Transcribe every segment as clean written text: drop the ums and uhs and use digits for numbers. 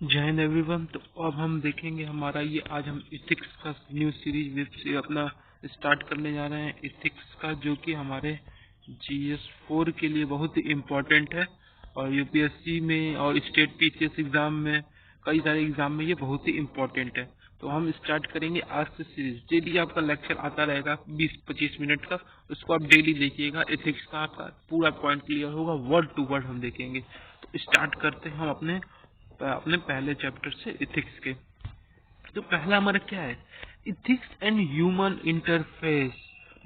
जय हिंद एवरीवन। तो अब हम देखेंगे हमारा ये आज हम इथिक्स का न्यू सीरीज वेब से अपना स्टार्ट करने जा रहे हैं इथिक्स का, जो कि हमारे GS4 के लिए बहुत ही इम्पोर्टेंट है और यूपीएससी में और स्टेट पीसीएस एग्जाम में कई सारे एग्जाम में ये बहुत ही इम्पोर्टेंट है। तो हम स्टार्ट करेंगे आज से सीरीज। डेली आपका लेक्चर आता रहेगा 20-25 मिनट का, उसको आप डेली देखिएगा। एथिक्स का आपका पूरा पॉइंट क्लियर होगा, वर्ड टू वर्ड हम देखेंगे। तो स्टार्ट करते हैं हम अपने पहले चैप्टर से इथिक्स के। तो पहला हमारा क्या है, ethics and human interface.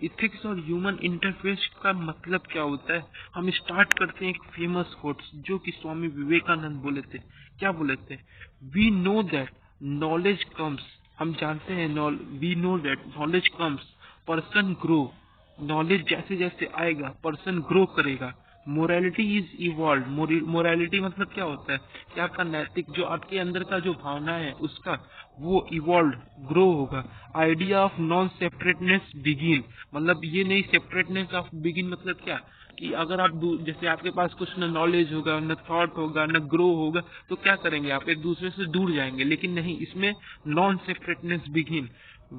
Ethics और ह्यूमन इंटरफेस का मतलब क्या होता है, हम स्टार्ट करते हैं एक फेमस कोट जो कि स्वामी विवेकानंद बोले थे। क्या बोले थे? We know that knowledge comes, हम जानते हैं we know that knowledge comes, person grow, knowledge जैसे जैसे आएगा पर्सन ग्रो करेगा। मोरालिटी इज इवॉल्व, मोरालिटी मतलब क्या होता है कि आपका नैतिक जो आपके अंदर का जो भावना है उसका वो इवॉल्व ग्रो होगा। Idea of non separateness begin, मतलब ये नहीं सेपरेटनेस ऑफ बिगिन मतलब क्या कि अगर आप जैसे आपके पास कुछ न नॉलेज होगा न थॉट होगा न ग्रो होगा तो क्या करेंगे, आप एक दूसरे से दूर जाएंगे। लेकिन नहीं, इसमें non separateness begin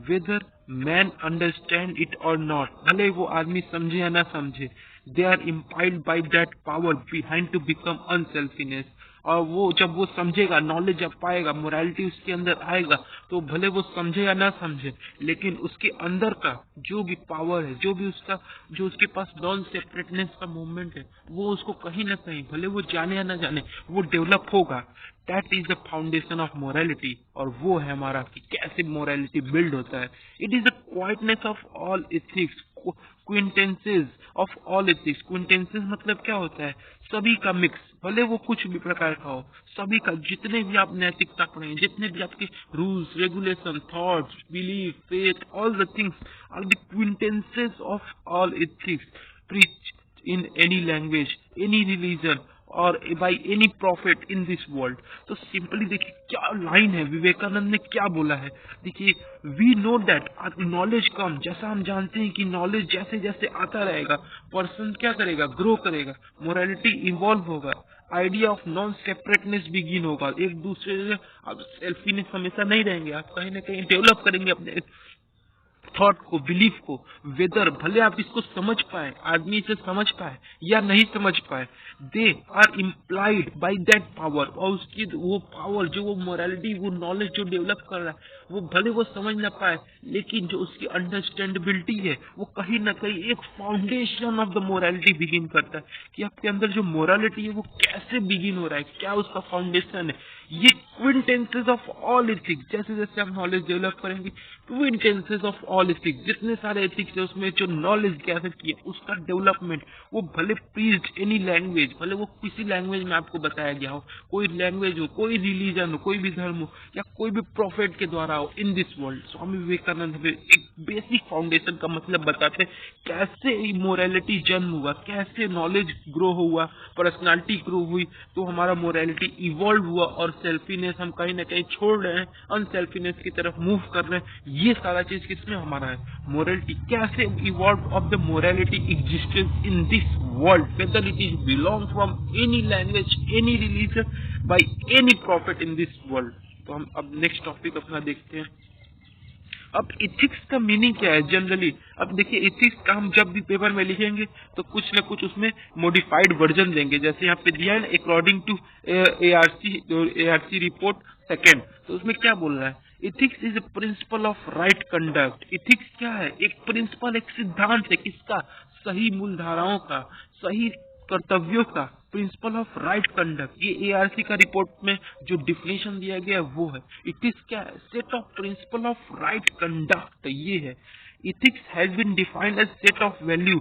whether man understand it और नॉट, भले वो आदमी समझे या ना समझे, they are impelled by that power behind to become unselfishness. और वो जब वो समझेगा, नॉलेज जब पाएगा, मोरालिटी उसके अंदर आएगा, तो भले वो समझे या ना समझे, लेकिन उसके अंदर का जो भी पावर है, जो उसके पास नॉन सेपरेटनेस का मूवमेंट है, वो उसको कहीं ना कहीं, भले वो जाने या ना जाने, वो डेवलप होगा। That is the foundation of morality. और वो है हमारा कि कैसे मोरालिटी बिल्ड होता है। It is the quietness of all ethics, quintessence of all ethics. Quintessence मतलब क्या होता है, सभी का मिक्स, भले वो कुछ भी प्रकार का हो, सभी का, जितने भी आप नैतिकता पढ़े, जितने भी आपके rules regulation thoughts belief faith, all the things are the quintessence of all ethics preach in any language, any religion और by any prophet in this world. तो सिंपली देखिए क्या लाइन है, विवेकानंद ने क्या बोला है। देखिए, वी नो दैट नॉलेज कम, जैसा हम जानते हैं कि नॉलेज जैसे जैसे आता रहेगा पर्सन क्या करेगा, ग्रो करेगा, मोरालिटी इवॉल्व होगा, idea of non separateness begin होगा। एक दूसरे से आप सेल्फीनेस हमेशा नहीं रहेंगे, आप कहीं ना कहीं डेवलप करेंगे अपने थॉट को, बिलीफ को। वेदर, भले आप इसको समझ पाए, आदमी इसे समझ पाए या नहीं समझ पाए, they are implied by that power. और उसकी वो पावर, जो वो मोरालिटी, वो नॉलेज जो डेवलप कर रहा है, वो भले वो समझ ना पाए, लेकिन जो उसकी अंडरस्टैंडेबिलिटी है वो कहीं ना कहीं एक foundation of the morality begin करता है कि आपके अंदर जो मोरालिटी है वो कैसे बिगिन हो रहा है, क्या उसका फाउंडेशन है। ये क्विंटेंसेस ऑफ ऑल एथिक्स, जैसे जैसे आप नॉलेज डेवलप करेंगे, क्विंटेंसेस ऑफ ऑल एथिक्स, जितने सारे एथिक्स है उसमें जो नॉलेज गैदर किया उसका डेवलपमेंट, वो भले प्रीच्ड एनी लैंग्वेज, भले वो किसी लैंग्वेज में आपको बताया गया हो, कोई लैंग्वेज हो, कोई रिलीजन हो, कोई भी धर्म हो, या कोई भी प्रोफेट के द्वारा हो इन दिस वर्ल्ड। स्वामी विवेकानंद हमें एक बेसिक फाउंडेशन का मतलब बताते हैं कैसे मोरालिटी जन्म हुआ, कैसे नॉलेज ग्रो हुआ, पर्सनालिटी ग्रो हुई, तो हमारा मोरालिटी इवॉल्व हुआ और सेल्फीनेस हम कहीं ना कहीं छोड़ रहे हैं, अनसेल्फीनेस की तरफ मूव कर रहे हैं। ये सारा चीज किसमें हमारा है, मोरालिटी। कैसे evolve of the morality existence in this world, weather it is belong from any language, any religion, by any prophet in this world. तो हम अब नेक्स्ट टॉपिक अपना देखते हैं। अब इथिक्स का मीनिंग क्या है जनरली। अब देखिए, इथिक्स का हम जब भी पेपर में लिखेंगे तो कुछ न कुछ उसमें मॉडिफाइड वर्जन देंगे। जैसे यहाँ पे दिया है according to ARC report second, तो उसमें क्या बोल रहा है, ethics is a principle of right conduct. Ethics क्या है, एक प्रिंसिपल, एक सिद्धांत है किसका, सही मूल धाराओं का, सही कर्तव्यों का, प्रिंसिपल ऑफ राइट कंडक्ट। ये ARC का रिपोर्ट में जो डिफिनेशन दिया गया है वो है। इट इज क्या है, set of principle of right conduct, ये है। Ethics has been defined as set of value.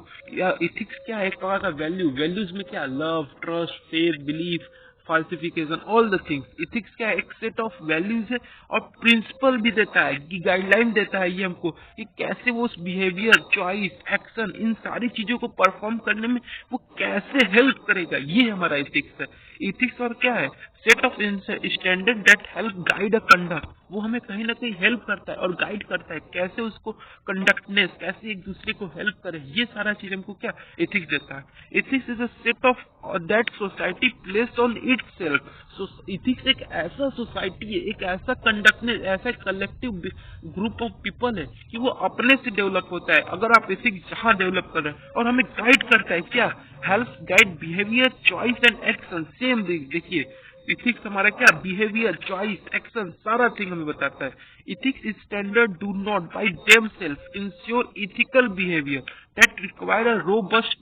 Ethics क्या है, एक प्रकार का वैल्यू, वैल्यूज में क्या, love, trust, faith, belief, falsification, all the things. Ethics क्या है, एक सेट ऑफ वैल्यूज है और प्रिंसिपल भी देता है, कि गाइडलाइन देता है ये हमको कि कैसे वो उस बिहेवियर, चॉइस, एक्शन, इन सारी चीजों को परफॉर्म करने में वो कैसे हेल्प करेगा, ये हमारा इथिक्स है। इथिक्स और क्या है, set of standard that help guide a conduct, वो हमें कहीं ना कहीं हेल्प करता है और गाइड करता है कैसे उसको कंडक्टनेस, कैसे एक दूसरे को हेल्प करे, ये सारा चीज हमको क्या एथिक्स देता है। Ethics is a set of that society placed on it's self. Ethics एक ऐसा सोसाइटी है, एक ऐसा कंडक्टनेस, ऐसा कलेक्टिव ग्रुप ऑफ पीपल है कि वो अपने से डेवलप होता है। अगर आप एथिक्स जहाँ डेवलप कर रहे हैं और हमें गाइड करता है क्या, help guide behaviour choice and action. Same देखिए इथिक्स हमारा क्या बिहेवियर चॉइस एक्शन सारा थिंग हमें बताता है। Ethics standard do not by themselves ensure ethical behaviour that require a robust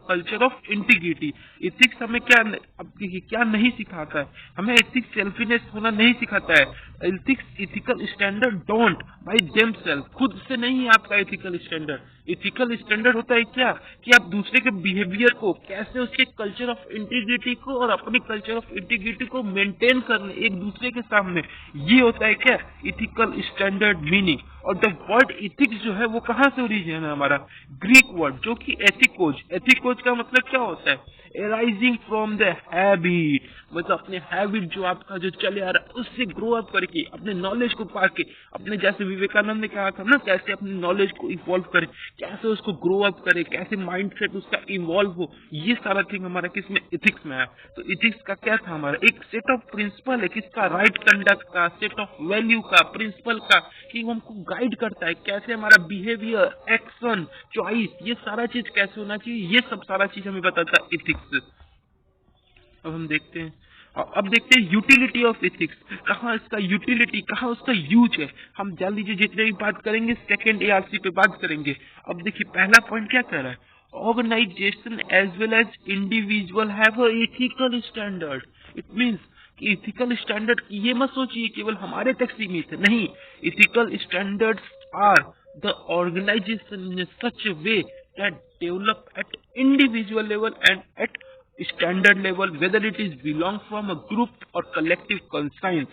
culture of integrity. Ethics हमें क्या, अब देखिए क्या नहीं सिखाता है, हमें एथिक्स सेल्फिनेस होना नहीं सिखाता है। Ethics ethical standard don't by themselves, खुद से नहीं है आपका एथिकल स्टैंडर्ड। इथिकल स्टैंडर्ड होता है क्या कि आप दूसरे के बिहेवियर को कैसे, उसके कल्चर ऑफ इंटीग्रिटी को और अपने कल्चर ऑफ इंटीग्रिटी को मेंटेन करने एक दूसरे के सामने, ये होता है क्या इथिकल स्टैंडर्ड मीनिंग। और द वर्ड इथिक्स जो है वो कहाँ से ओरिजिन है हमारा, ग्रीक वर्ड जो कि एथिकोज। एथिकोज का मतलब क्या होता है, एराइजिंग फ्रॉम द हैबिट, मतलब अपने हैबिट जो आपका जो चले आ रहा है उससे ग्रो अप करके अपने नॉलेज को पाके, अपने जैसे विवेकानंद ने कहा था ना कैसे अपने नॉलेज को इवॉल्व करे, कैसे उसको ग्रो अप करे, कैसे माइंडसेट उसका इवॉल्व हो, ये सारा थिंग हमारा किसमें इथिक्स में है। तो इथिक्स का क्या था हमारा एक सेट ऑफ प्रिंसिपल है, किसका, राइट कंडक्ट का, सेट ऑफ वैल्यू का, प्रिंसिपल का, कि वो हमको गाइड करता है कैसे हमारा बिहेवियर एक्शन चॉइस ये सारा चीज कैसे होना चाहिए, ये सब सारा चीज हमें बताता है इथिक्स। अब हम देखते हैं, अब देखते हैं यूटिलिटी ऑफ एथिक्स, कहाँ इसका यूटिलिटी, कहाँ उसका यूज है। हम जान लीजिए जितने भी बात करेंगे सेकंड एआरसी पे बात करेंगे। अब देखिए पहला पॉइंट क्या कह रहा है, organisation as well as individual have a ethical standard. It means कि इथिकल स्टैंडर्ड ये मत सोचिए केवल हमारे तक सीमित है, नहीं, ethical standards are the organisation in such way that develop at individual level and at standard level whether it is belong from a group और कलेक्टिव कंसाइंस।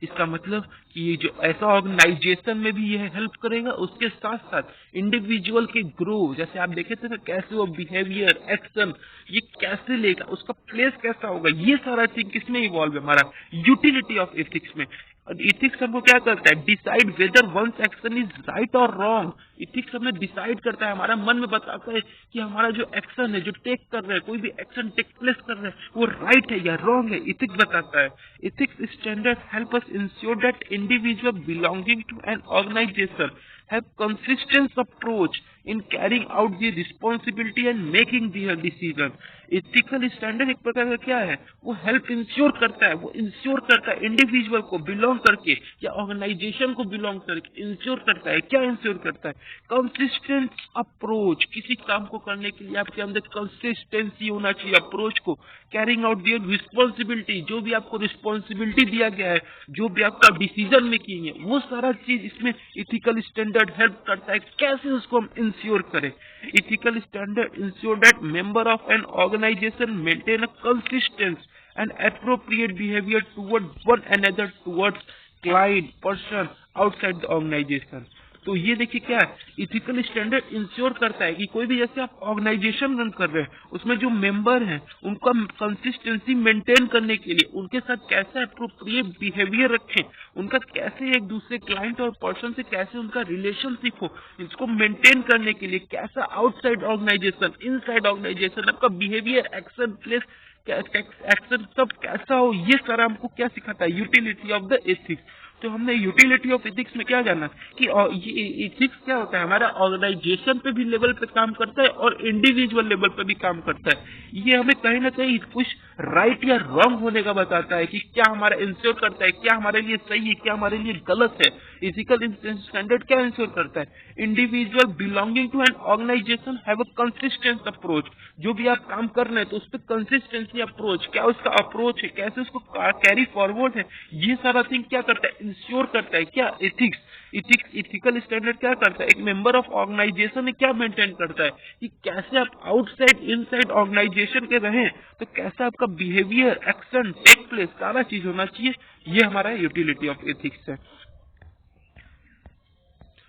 इसका मतलब कि ये जो ऐसा ऑर्गेनाइजेशन में भी यह हेल्प करेगा, उसके साथ साथ इंडिविजुअल के ग्रो, जैसे आप देखे थे ना कैसे वो बिहेवियर एक्शन ये कैसे लेगा, उसका प्लेस कैसा होगा, ये सारा चीज किसमें इवॉल्व है हमारा यूटिलिटी ऑफ एथिक्स में। और इथिक्स हमको क्या करता है, decide whether one's action is right और रॉन्ग। इथिक्स हमें डिसाइड करता है, हमारा मन में बताता है कि हमारा जो एक्शन है, जो टेक कर रहे हैं, कोई भी एक्शन टेक प्लेस कर रहे हैं वो राइट है या रॉन्ग है, इथिक्स बताता है। Ethics standard help us ensure that individual belonging to an organisation have consistent approach in carrying out the responsibility and making their decision। Ethical standard एक प्रकार का क्या है, वो हेल्प इंश्योर करता है, वो इंश्योर करता है इंडिविजुअल को बिलोंग करके या ऑर्गेनाइजेशन को बिलोंग करके इंश्योर करता है, क्या इंश्योर करता है, कंसिस्टेंट अप्रोच। किसी काम को करने के लिए आपके अंदर कंसिस्टेंसी होना चाहिए अप्रोच को, कैरिंग आउट दियर रिस्पॉन्सिबिलिटी, जो भी आपको रिस्पॉन्सिबिलिटी दिया गया है, जो भी आपका डिसीजन मेकिंग है, वो सारा चीज इसमें इथिकल स्टैंडर्ड हेल्प करता है कैसे उसको हम इंश्योर करें। Ethical standard ensure that member of an organisation maintain a consistent and appropriate behaviour towards one another, towards client person outside the organisation. तो ये देखिए क्या है, इथिकल स्टैंडर्ड इंश्योर करता है कि कोई भी जैसे आप ऑर्गेनाइजेशन रन कर रहे हैं उसमें जो मेंबर हैं उनका कंसिस्टेंसी मेंटेन करने के लिए उनके साथ कैसे अप्रोप्रिएट बिहेवियर रखें, उनका कैसे एक दूसरे क्लाइंट और पर्सन से कैसे उनका रिलेशनशिप हो, इसको मेंटेन करने के लिए कैसा आउटसाइड ऑर्गेनाइजेशन इनसाइड ऑर्गेनाइजेशन आपका बिहेवियर एक्शन प्लेस एक्शन सब कैसा हो, ये सारा हमको क्या सिखाता है, यूटिलिटी ऑफ द एथिक्स। तो हमने यूटिलिटी ऑफ एथिक्स में क्या जाना कि ये एथिक्स क्या होता है, हमारा ऑर्गेनाइजेशन पे भी लेवल पे काम करता है और इंडिविजुअल लेवल पे भी काम करता है। ये हमें कहीं ना कहीं कुछ राइट या रॉन्ग होने का बताता है कि क्या हमारा इंश्योर करता है, क्या हमारे लिए सही है, क्या हमारे लिए गलत है। इथिकल स्टैंडर्ड क्या इंश्योर करता है, individual belonging to an organisation have a consistent approach. जो भी आप काम कर रहे हैं तो उस पर कंसिस्टेंसी अप्रोच, क्या उसका अप्रोच है, कैसे उसको कैरी फॉरवर्ड है, ये सारा थिंग क्या करता है, इंश्योर करता है क्या एथिक्स। इथिकल स्टैंडर्ड क्या करता है, एक मेंबर ऑफ ऑर्गेनाइजेशन क्या मेंटेन करता है कि कैसे आप आउटसाइड इनसाइड ऑर्गेनाइजेशन के रहें, तो कैसा आपका बिहेवियर एक्शन टेक प्लेस सारा चीज होना चाहिए। ये हमारा यूटिलिटी ऑफ एथिक्स है।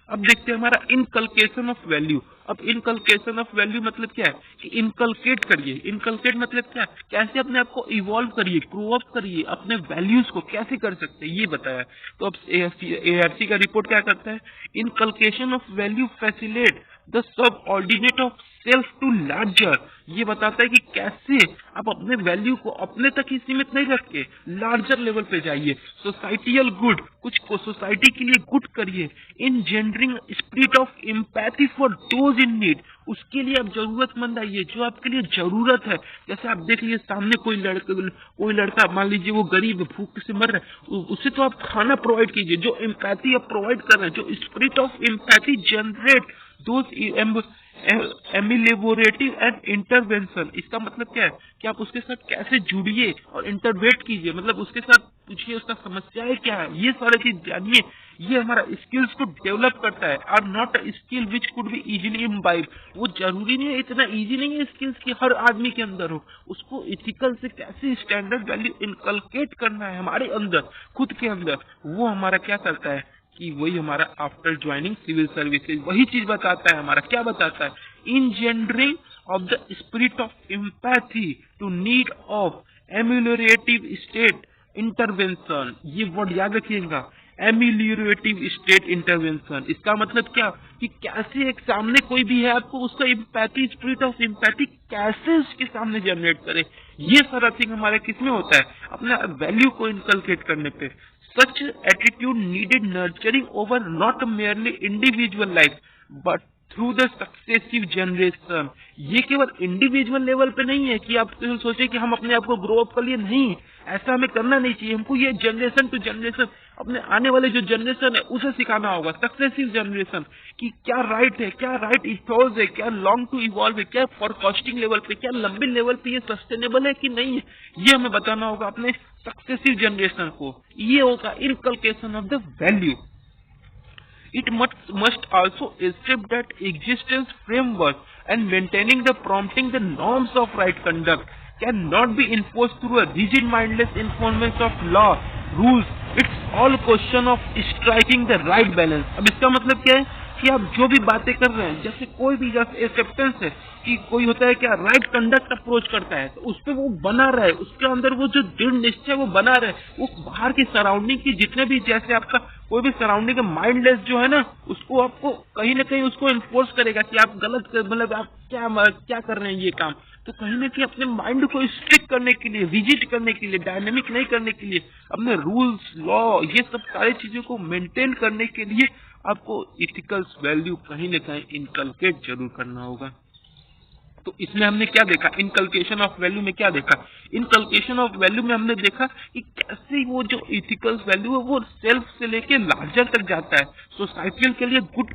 अब देखते हैं हमारा इनकलकेशन ऑफ वैल्यू। अब इनकलकेशन ऑफ वैल्यू मतलब क्या है कि इनकलकेट करिए। इनकलकेट मतलब क्या है, कैसे अपने आप को इवॉल्व करिए, ग्रो अप करिए, अपने वैल्यूज को कैसे कर सकते हैं ये बताया। तो अब ARC का रिपोर्ट क्या करता है, inculcation of value facilitate the subordinate of self to larger. ये बताता है कि कैसे आप अपने वैल्यू को अपने तक ही सीमित नहीं रख के लार्जर लेवल पे जाइए। सोसाइटियल गुड, कुछ को सोसाइटी के लिए गुड करिए। Engendering spirit of empathy for those in need, उसके लिए आप जरूरतमंद आइए, जो आपके लिए जरूरत है। जैसे आप देख लीजिए सामने कोई लड़का मान लीजिए वो गरीब है, भूख से मर रहा है, उसे तो आप खाना प्रोवाइड कीजिए। जो एम्पैथी आप प्रोवाइड कर रहे हैं, जो spirit of empathy generate those ameliorative and intervention. इसका मतलब क्या है कि आप उसके साथ कैसे जुड़िए और इंटरवेट कीजिए, मतलब उसके साथ पूछिए उसका समस्याएं क्या है, ये सारी चीज जानिए। ये हमारा स्किल्स को डेवलप करता है। Are not a skill which could be easily imbibe. वो जरूरी नहीं है, इतना इजी नहीं है स्किल्स की हर आदमी के अंदर हो। उसको इथिकल से कैसे स्टैंडर्ड वैल्यू इनकलकेट करना है हमारे अंदर, खुद के अंदर, वो हमारा क्या करता है कि वही हमारा आफ्टर ज्वाइनिंग सिविल सर्विसेज वही चीज बताता है। हमारा क्या बताता है, engendering of the spirit of empathy to need of ameliorative state intervention. ये वर्ड याद रखिएगा, एम्यूलरेटिव स्टेट इंटरवेंशन। इसका मतलब क्या कि कैसे एक सामने कोई भी है, आपको उसका एम्पैथी, स्पिरिट ऑफ एम्पैथी कैसे उसके सामने जनरेट करे। ये सारा थिंग हमारे किसमें होता है, अपना वैल्यू को इनकलकेट करने पे। Such attitude needed nurturing over not merely individual life, but through the successive generation। ये केवल इंडिविजुअल लेवल पे नहीं है कि आप सोचे कि हम अपने आप को ग्रो अप कर लिए, नहीं, ऐसा हमें करना नहीं चाहिए। हमको ये जनरेशन टू जनरेशन, अपने आने वाले जो जनरेशन है उसे सिखाना होगा, सक्सेसिव जनरेशन, कि क्या राइट है, क्या राइट इथोस है, क्या लॉन्ग टू इवॉल्व है, क्या फॉरकास्टिंग लेवल पे, क्या लंबी लेवल पे ये सस्टेनेबल है कि नहीं है, ये हमें बताना होगा अपने सक्सेसिव जनरेशन को। ये होगा inculcation of the value. It must also accept that existence framework and maintaining the prompting the norms of right conduct cannot be enforced through a rigid mindless enforcement of law rules। It's all question of striking the right balance। अब इसका मतलब क्या है कि आप जो भी बातें कर रहे हैं, जैसे कोई भी जैसे एक्सेप्टेंस है कि कोई होता है क्या राइट कंडक्ट अप्रोच करता है, तो उस पर वो बना रहे, उसके अंदर वो जो दृढ़ निश्चय वो बना रहे, वो बाहर की सराउंडिंग की जितने भी, जैसे आपका कोई भी सराउंडिंग माइंडलेस जो है ना, उसको आपको कहीं ना कहीं उसको इन्फोर्स करेगा कि आप गलत, मतलब आप क्या कर रहे हैं ये काम। तो कहीं ना कहीं अपने माइंड को स्ट्रिक्ट करने के लिए, रिजिड करने के लिए, डायनेमिक नहीं करने के लिए, अपने रूल्स, लॉ, ये सब सारी चीजों को मेंटेन करने के लिए आपको इथिकल्स वैल्यू कहीं ना कहीं इनकलकेट जरूर करना होगा। तो इसमें हमने क्या देखा, इनकलकेशन ऑफ वैल्यू में क्या देखा, इनकलकेशन ऑफ वैल्यू में हमने देखा कि कैसे वो जो इथिकल वैल्यू है वो सेल्फ से लेके लार्जर तक जाता है, सोसाइटी के लिए गुड,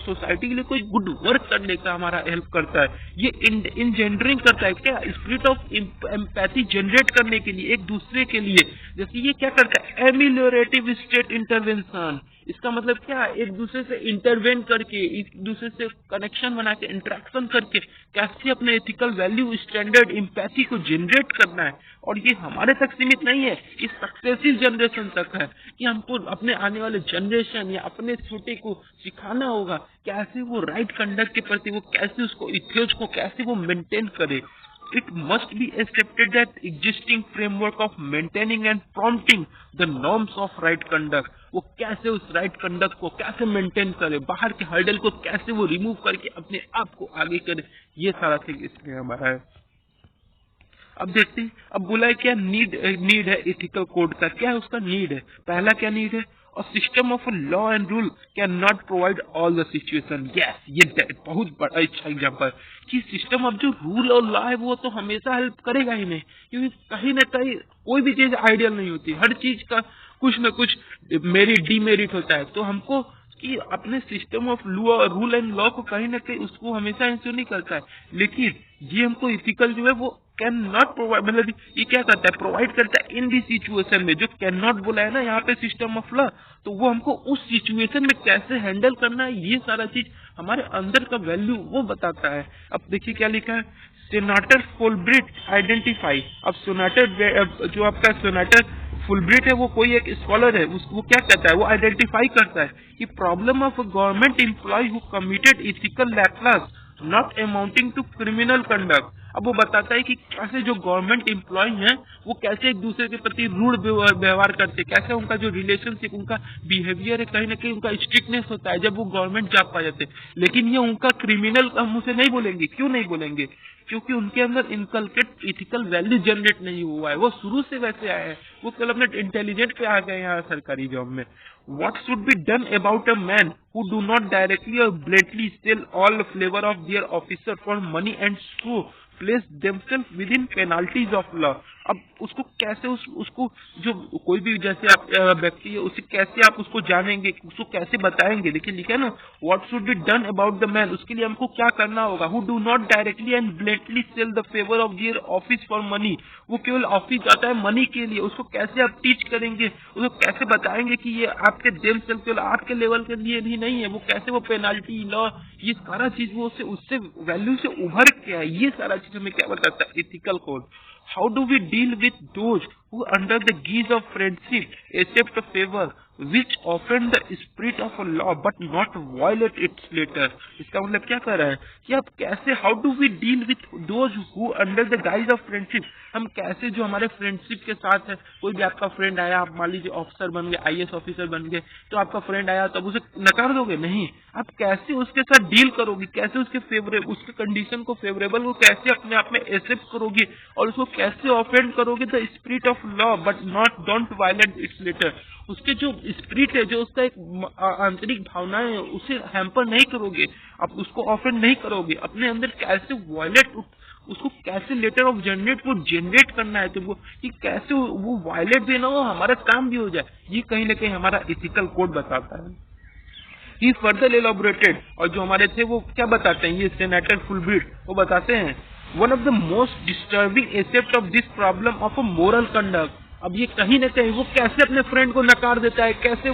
सोसाइटी के लिए कोई गुड वर्क करने का हमारा हेल्प करता है। ये इंजेंडरिंग करता है क्या, स्पिरिट ऑफ एम्पैथी जनरेट करने के लिए एक दूसरे के लिए। जैसे ये क्या करता है, एमिलियोरेटिव स्टेट इंटरवेंशन। इसका मतलब क्या, एक दूसरे से इंटरवेन करके, एक दूसरे से कनेक्शन बना के, इंटरेक्शन करके कैसे अपने एथिकल वैल्यू, स्टैंडर्ड, एम्पैथी को जनरेट करना है। और ये हमारे तक सीमित नहीं है, इस सक्सेसिव जनरेशन तक है कि हमको अपने आने वाले जनरेशन या अपने छोटे को सिखाना होगा कैसे वो राइट कंडक्ट के प्रति वो कैसे उसको इथिक्स को कैसे वो मेंटेन करे। It must be accepted that existing framework of maintaining and prompting the norms of right conduct, वो कैसे उस राइट कंडक्ट को कैसे मेंटेन करे, बाहर के हर्डल को कैसे वो रिमूव करके अपने आप को आगे करे, ये सारा थिंग इसमें हमारा है। अब देखते हैं, अब बोला है क्या नीड है एथिकल कोड का, क्या है उसका नीड है। पहला क्या नीड है, और system of law and rule can not provide all the situation. Yes, ये बहुत बड़ा अच्छा एग्जांपल कि सिस्टम ऑफ जो रूल और लॉ है वो तो हमेशा हेल्प करेगा ही नहीं, क्योंकि कहीं ना कहीं कोई भी चीज आइडियल नहीं होती, हर चीज का कुछ न कुछ मेरिट डीमेरिट होता है। तो हमको कि अपने system of rule and law को कहीं ना कहीं उसको हमेशा इंश्योर नहीं करता है, लेकिन ये हमको इथिकल जो है वो कैन नॉट प्रोवाइड, मतलब ये क्या करता है, प्रोवाइड करता है इन दी सिचुएशन में। जो कैन नॉट बोला है ना यहाँ पे सिस्टम ऑफ लॉ, तो वो हमको उस सिचुएशन में कैसे हैंडल करना है, ये सारा चीज हमारे अंदर का वैल्यू वो बताता है। अब देखिए क्या लिखा है, सेनेटर फोलब्रिट आइडेंटिफाई। अब सेनेटर जो आपका सेनेटर फुलब्रिट है, वो कोई एक स्कॉलर है, वो क्या कहता है, वो आइडेंटिफाई करता है कि problem of government employ who committed ethical lapses not amounting to criminal conduct. अब वो बताता है कि कैसे जो गवर्नमेंट एम्प्लॉय हैं वो कैसे एक दूसरे के प्रति रूढ़ व्यवहार करते हैं, कैसे उनका जो रिलेशनशिप, उनका बिहेवियर है, कहीं ना कहीं उनका स्ट्रिक्टनेस होता है जब वो गवर्नमेंट जॉब पा जाते हैं। लेकिन ये उनका क्रिमिनल हम उसे नहीं बोलेंगे। क्यों नहीं बोलेंगे? क्योंकि उनके अंदर इनकलकेट इथिकल वैल्यू जनरेट नहीं हुआ है, वो शुरू से वैसे आए हैं, वो कल अपने इंटेलिजेंट पे आ गए यहाँ सरकारी जॉब में। What should be done about a man who do not directly or blatantly sell all flavor of their officer for money and so place themselves within penalties of law? अब उसको कैसे उसको जो कोई भी जैसे आप व्यक्ति है, उसे कैसे आप उसको जानेंगे, उसको कैसे बताएंगे? देखिए लिखा है ना, what should be done about the man, उसके लिए हमको क्या करना होगा। Who do not directly and blatantly sell the favour of their office for money, वो केवल ऑफिस जाता है मनी के लिए, उसको कैसे आप टीच करेंगे, उसको कैसे बताएंगे कि ये आपके देम सेल केवल आपके लेवल के लिए भी नहीं है, वो कैसे वो पेनाल्टी लॉ ये सारा चीज वो उससे वैल्यू से उभर के है, ये सारा चीज हमें क्या बताता है ethical code. How do we deal with those who under the guise of friendship accept a favor which offend the spirit of a law but not violate its letter? इसका मतलब क्या कर रहा है कि आप कैसे how do we deal with those who under the guise of friendship, हम कैसे जो हमारे फ्रेंडशिप के साथ है, कोई भी आपका फ्रेंड आया, आप मान लीजिए ऑफिसर बन गए, आईएएस ऑफिसर बन गए, तो आपका फ्रेंड आया तब उसे नकार दोगे? नहीं, आप कैसे उसके साथ डील करोगे, कैसे उसके उसके कंडीशन को फेवरेबल को कैसे अपने आप में एक्सेप्ट करोगे और उसको कैसे ऑफेंड करोगे the spirit of law but not don't violate its letter. उसके जो स्पिरिट है, जो उसका एक आंतरिक भावनाएं है, उसे हैम्पर नहीं करोगे, आप उसको ऑफेंड नहीं करोगे, अपने अंदर कैसे वायलेट उसको कैसे लेटर ऑफ जनरेट को जनरेट करना है, तो वो कि कैसे वो वायलेट भी ना हो, हमारा काम भी हो जाए, ये कहीं ना कहीं हमारा इथिकल कोड बताता है। ही फर्दर एलोबरेटेड, और जो हमारे थे वो क्या बताते हैं, ये सेनेटर फुलब्रिट वो बताते हैं one of the most disturbing aspect of this problem of a moral conduct. अब ये कहीं ना कहीं वो कैसे अपने फ्रेंड को नकार देता है, कैसे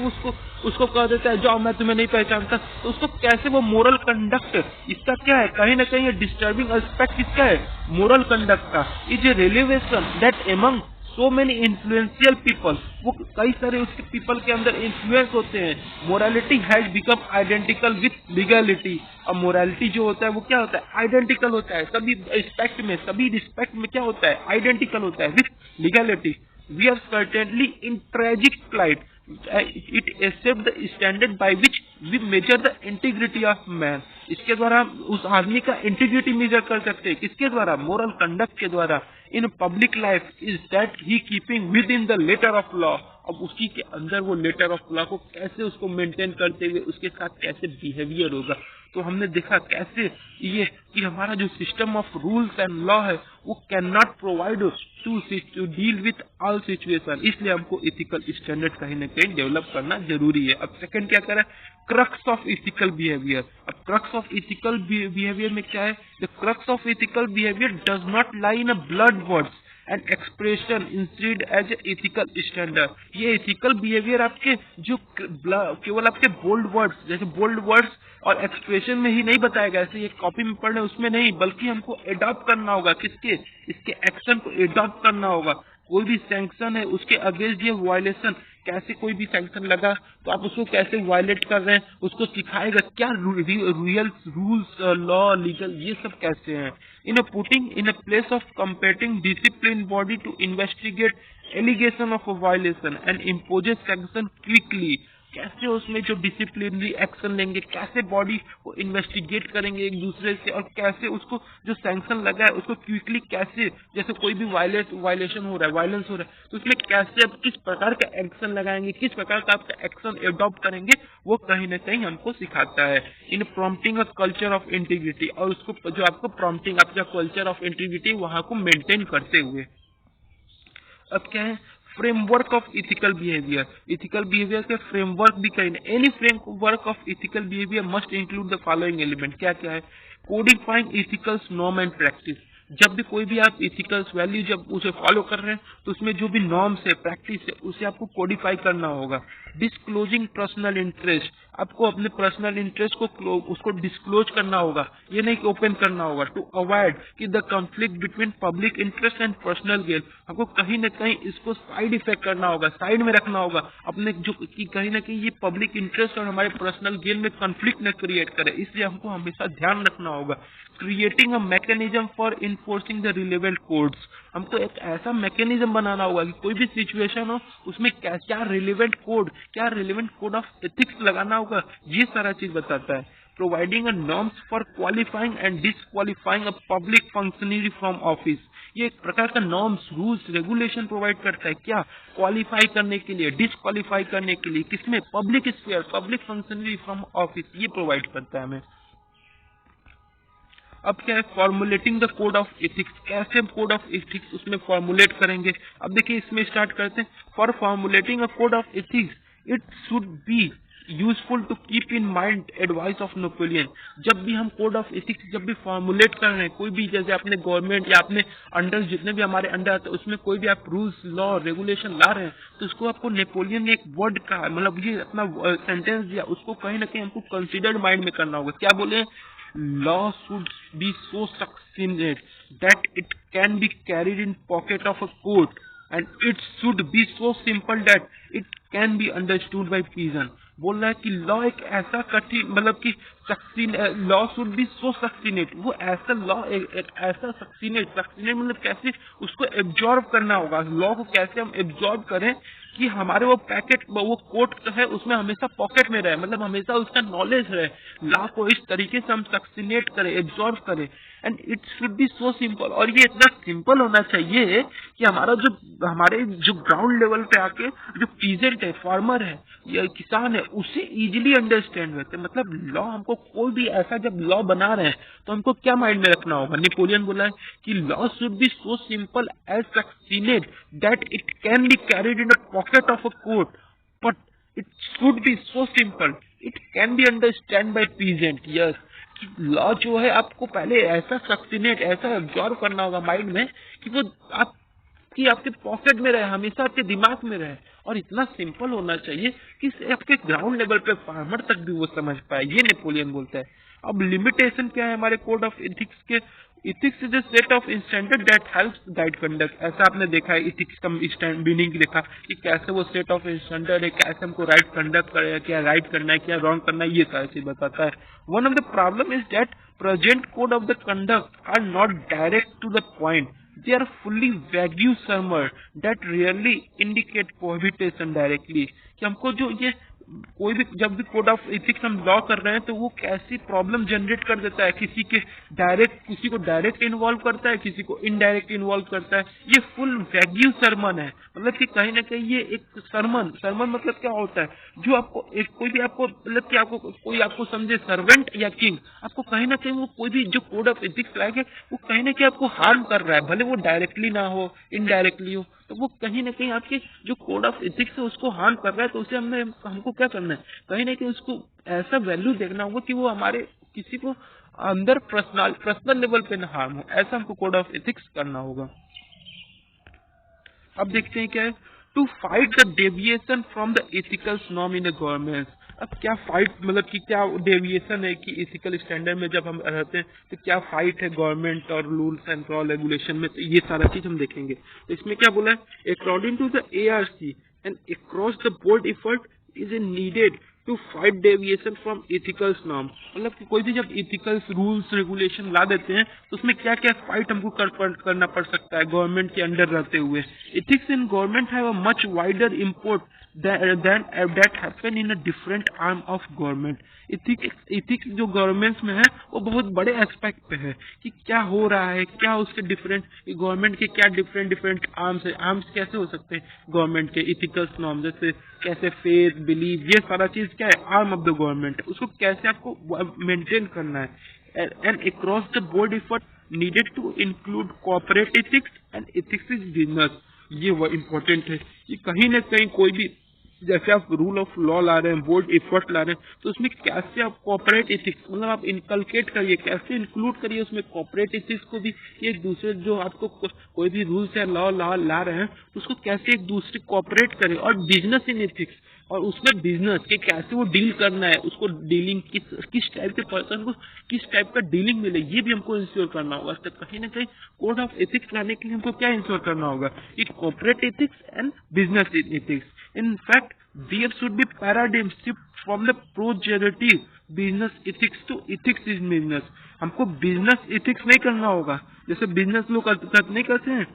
उसको कह देता है जाओ मैं तुम्हें नहीं पहचानता, तो उसको कैसे वो मोरल कंडक्ट, इसका क्या है, कहीं ना कहीं ये डिस्टर्बिंग एस्पेक्ट इसका है मोरल कंडक्ट का, is a revelation that among so many influential people, वो कई सारे उसके पीपल के अंदर इन्फ्लुएंस होते हैं। Morality has become identical with legality, अब मोरालिटी जो होता है वो क्या होता है, आइडेंटिकल होता है, सभी रिस्पेक्ट में क्या होता है, आइडेंटिकल होता है with legality. We are certainly in tragic plight. It accepts the standard by which we measure the integrity of man. इसके द्वारा हम उस आदमी का इंटीग्रिटी मेजर कर सकते हैं, किसके द्वारा, मोरल कंडक्ट के द्वारा। In public life is that he keeping within the letter of law, अब उसी के अंदर वो लेटर ऑफ लॉ को कैसे उसको मेंटेन करते हुए उसके साथ कैसे बिहेवियर होगा। तो हमने देखा कैसे ये कि हमारा जो system of rules and law है वो can not provide to deal with all situation, इसलिए हमको इथिकल स्टैंडर्ड कहीं ना कहीं डेवलप करना जरूरी है। अब सेकंड क्या करें, क्रक्स ऑफ इथिकल बिहेवियर। अब क्रक्स ऑफ इथिकल बिहेवियर में क्या है, the crux of ethical behaviour does not lie in a bold words and expression instead as ethical standard. ये एथिकल बिहेवियर आपके जो केवल आपके बोल्ड वर्ड्स, जैसे बोल्ड वर्ड्स और एक्सप्रेशन में ही नहीं बताएगा, ऐसे ये कॉपी में पढ़ने उसमें नहीं, बल्कि हमको एडॉप्ट करना होगा, किसके, इसके एक्शन को एडॉप्ट करना होगा। कोई भी सैंक्शन है उसके अगेंस्ट ये वायलेशन, कैसे कोई भी सैंक्शन लगा तो आप उसको कैसे वायलेट कर रहे हैं, उसको सिखाएगा क्या रियल रूल्स लॉ लीगल ये सब कैसे हैं। In a putting in a place of competing discipline body to investigate allegation of a violation and imposes sanction quickly, कैसे उसमें जो डिसिप्लिनरी एक्शन लेंगे, कैसे बॉडी को इन्वेस्टिगेट करेंगे एक दूसरे से, और कैसे उसको जो सैंक्शन लगा है उसको क्विकली कैसे, जैसे कोई भी वायलेशन हो रहा है, वायलेंस हो रहा है, तो उसमें कैसे अब किस प्रकार का एक्शन लगाएंगे, किस प्रकार का आपका एक्शन एडॉप्ट करेंगे, वो कहीं ना कहीं हमको सिखाता है। In prompting a culture of integrity, और उसको जो आपको प्रॉम्प्टिंग आपका कल्चर ऑफ इंटीग्रिटी वहां को मेंटेन करते हुए। अब क्या है, framework of ethical behaviour. Ethical behaviour के फ्रेमवर्क भी कहीं any framework of ethical behaviour must include the following element. क्या क्या है, कोडिफाइंग इथिकल्स नॉर्म एंड प्रैक्टिस, जब भी कोई भी आप इथिकल्स वैल्यू जब उसे फॉलो कर रहे हैं तो उसमें जो भी नॉर्म्स है, प्रैक्टिस है, उसे आपको कोडिफाई करना होगा। डिस्क्लोजिंग पर्सनल इंटरेस्ट, आपको अपने पर्सनल इंटरेस्ट को उसको डिस्क्लोज करना होगा, ये नहीं कि ओपन करना होगा। टू अवॉइड कि the conflict between public interest and personal gain, हमको कहीं ना कहीं इसको साइड इफेक्ट करना होगा, साइड में रखना होगा अपने, जो कि कहीं ना कहीं ये पब्लिक इंटरेस्ट और हमारे पर्सनल गेन में कंफ्लिक्ट न क्रिएट करे, इसलिए हमको हमेशा ध्यान रखना होगा। Creating a mechanism for enforcing the relevant codes, हमको एक ऐसा मैकेनिज्म बनाना होगा कि कोई भी सिचुएशन हो उसमें क्या रिलेवेंट कोड ऑफ एथिक्स लगाना होगा, ये सारा चीज बताता है। Providing a norms for qualifying and disqualifying a public functionary from office, ये एक प्रकार का नॉर्म्स, रूल्स, रेगुलेशन प्रोवाइड करता है, क्या क्वालिफाई करने के लिए, डिसक्वालिफाई करने के लिए, किसमें, public sphere, public functionary from office, ये प्रोवाइड करता है हमें। अब क्या है, formulating the code of ethics, कैसे हम कोड ऑफ एथिक्स उसमें फॉर्मुलेट करेंगे। अब देखिए इसमें स्टार्ट करते हैं। For formulating a code of ethics it should be useful to keep in mind advice of Napoleon. जब भी हम कोड ऑफ एथिक्स जब भी फॉर्मुलेट कर रहे हैं, कोई भी, जैसे अपने गवर्नमेंट या अपने अंडर, जितने भी हमारे अंडर आते हैं उसमें कोई भी आप रूल्स, लॉ, रेगुलेशन ला रहे हैं, तो उसको आपको नेपोलियन ने एक वर्ड का, मतलब ये अपना सेंटेंस दिया, उसको कहीं ना कहीं हमको कंसिडर्ड माइंड में करना होगा। क्या बोले, law should be so succinct that it can be carried in pocket of a coat, and it should be so simple that it can be understood by peasant। बोल रहा है कि लॉ एक ऐसा कठिन, मतलब कि law should be so succinate, वो ऐसा लॉ एक ऐसा सक्सीनेट मतलब कैसे उसको एब्जॉर्ब करना होगा, लॉ को कैसे हम एब्जॉर्ब करें कि हमारे वो पैकेट, वो कोट है उसमें हमेशा पॉकेट में रहे, मतलब हमेशा उसका नॉलेज रहे, लॉ को इस तरीके से हम सक्सीनेट करें, एब्जॉर्ब करें। And it should be so simple, और ये इतना सिंपल होना चाहिए कि हमारे जो ग्राउंड लेवल पे आके जो पीजेंट है, फार्मर है या किसान है, उसे इजीली अंडरस्टैंड होते। मतलब लॉ, हमको कोई भी ऐसा जब लॉ बना रहे हैं तो हमको क्या माइंड में रखना होगा, नेपोलियन बोला है कि law should be so simple as succinct that it can be carried in a pocket of a coat, but it should be so simple it can be understand by peasant. Yes, law जो है आपको पहले ऐसा succinate, ऐसा absorb करना होगा mind में कि वो आपके पॉकेट में रहे, हमेशा आपके दिमाग में रहे, और इतना सिंपल होना चाहिए कि आपके ग्राउंड लेवल पे फार्मर तक भी वो समझ पाए, ये नेपोलियन बोलता है। अब लिमिटेशन क्या है हमारे कोड ऑफ एथिक्स के, ethics is a set of standard that helps guide conduct, ऐसा आपने देखा है, इथिक्स का मीनिंग देखा कि कैसे वो सेट ऑफ स्टैंडर्ड है, कैसे हमको राइट कंडक्ट करेगा, क्या राइट करना है, क्या रॉन्ग करना है, ये सारी चीज बताता है। One of the problem is that present code of the conduct are not direct to the point, they are fully vague terms that rarely indicate prohibition directly। कि हमको जो ये कोई भी, जब भी कोड ऑफ एथिक्स हम लॉ कर रहे हैं तो वो कैसी प्रॉब्लम जनरेट कर देता है, किसी को डायरेक्ट इन्वॉल्व करता है, किसी को इनडायरेक्ट इन्वॉल्व करता है। ये फुल वैग्यू सरमन है, मतलब कि कहीं ना कहीं ये एक सरमन मतलब क्या होता है, जो आपको कोई भी आपको, मतलब कि आपको कोई आपको समझे सर्वेंट या किंग, आपको कहीं ना कहीं वो कोई भी जो कोड ऑफ एथिक्स लाएगा वो कहीं ना कहीं आपको हार्म कर रहा है, भले वो डायरेक्टली ना हो, इनडायरेक्टली हो, तो वो कहीं ना कहीं आपके जो कोड ऑफ एथिक्स है उसको हार्म कर रहा है। तो उसे हमको क्या करना है, कहीं ना कहीं उसको ऐसा वैल्यू देखना होगा कि वो हमारे किसी को अंदर पर्सनल लेवल पे ना हार्म हो, ऐसा हमको कोड ऑफ एथिक्स करना होगा। अब देखते हैं क्या है, to fight the deviation from the ethical norm in the government. अब क्या फाइट, मतलब कि क्या डेविएशन है कि एथिकल स्टैंडर्ड में जब हम रहते हैं तो क्या फाइट है गवर्नमेंट और रूल्स एंड रेगुलेशन में, तो ये सारा चीज हम देखेंगे। तो इसमें क्या बोला है, according to the ARC and across the board effort is needed to fight deviation from ethical norm. मतलब कि कोई भी जब एथिकल रूल्स रेगुलेशन ला देते हैं तो उसमें क्या क्या फाइट हमको करना पड़ सकता है गवर्नमेंट के अंडर रहते हुए। Ethics in government have a much wider import than that happen in a different arm of government। Ethics जो गवर्नमेंट में है वो बहुत बड़े एस्पेक्ट पे है कि क्या हो रहा है, क्या उसके डिफरेंट, गवर्नमेंट के क्या डिफरेंट आर्म्स है। आर्म्स कैसे हो सकते हैं गवर्नमेंट के, इथिकल नॉर्म, जैसे कैसे फेथ, बिलीव, ये सारा चीज क्या है, आर्म ऑफ द गवर्नमेंट, उसको कैसे आपको मेंटेन करना है। And across the board effort needed to include corporate ethics and ethics is business. ये वो इम्पोर्टेंट है कि कहीं ना कहीं कोई भी, जैसे आप रूल ऑफ लॉ ला रहे हैं, बोर्ड एफर्ट ला रहे हैं, तो उसमें कैसे आप कॉर्पोरेट एथिक्स, मतलब आप इनकलकेट करिए, कैसे इंक्लूड करिए उसमें कॉर्पोरेट एथिक्स को भी। एक दूसरे, जो आपको कोई भी रूल्स या लॉ ला रहे हैं तो उसको कैसे एक दूसरे कॉर्पोरेट करें। और बिजनेस इन एथिक्स, और उसमें बिजनेस के कैसे वो डील करना है, उसको डीलिंग किस टाइप के पर्सन को किस टाइप का डीलिंग मिले, ये भी हमको इंश्योर करना होगा। तो कहीं ना कहीं कोड ऑफ एथिक्स लाने के लिए हमको क्या इंश्योर करना होगा कि corporate ethics and business ethics. In fact there should be paradigm shift from the prerogative business ethics to ethics in business. हमको बिजनेस एथिक्स नहीं करना होगा जैसे बिजनेस लोग नहीं करते हैं,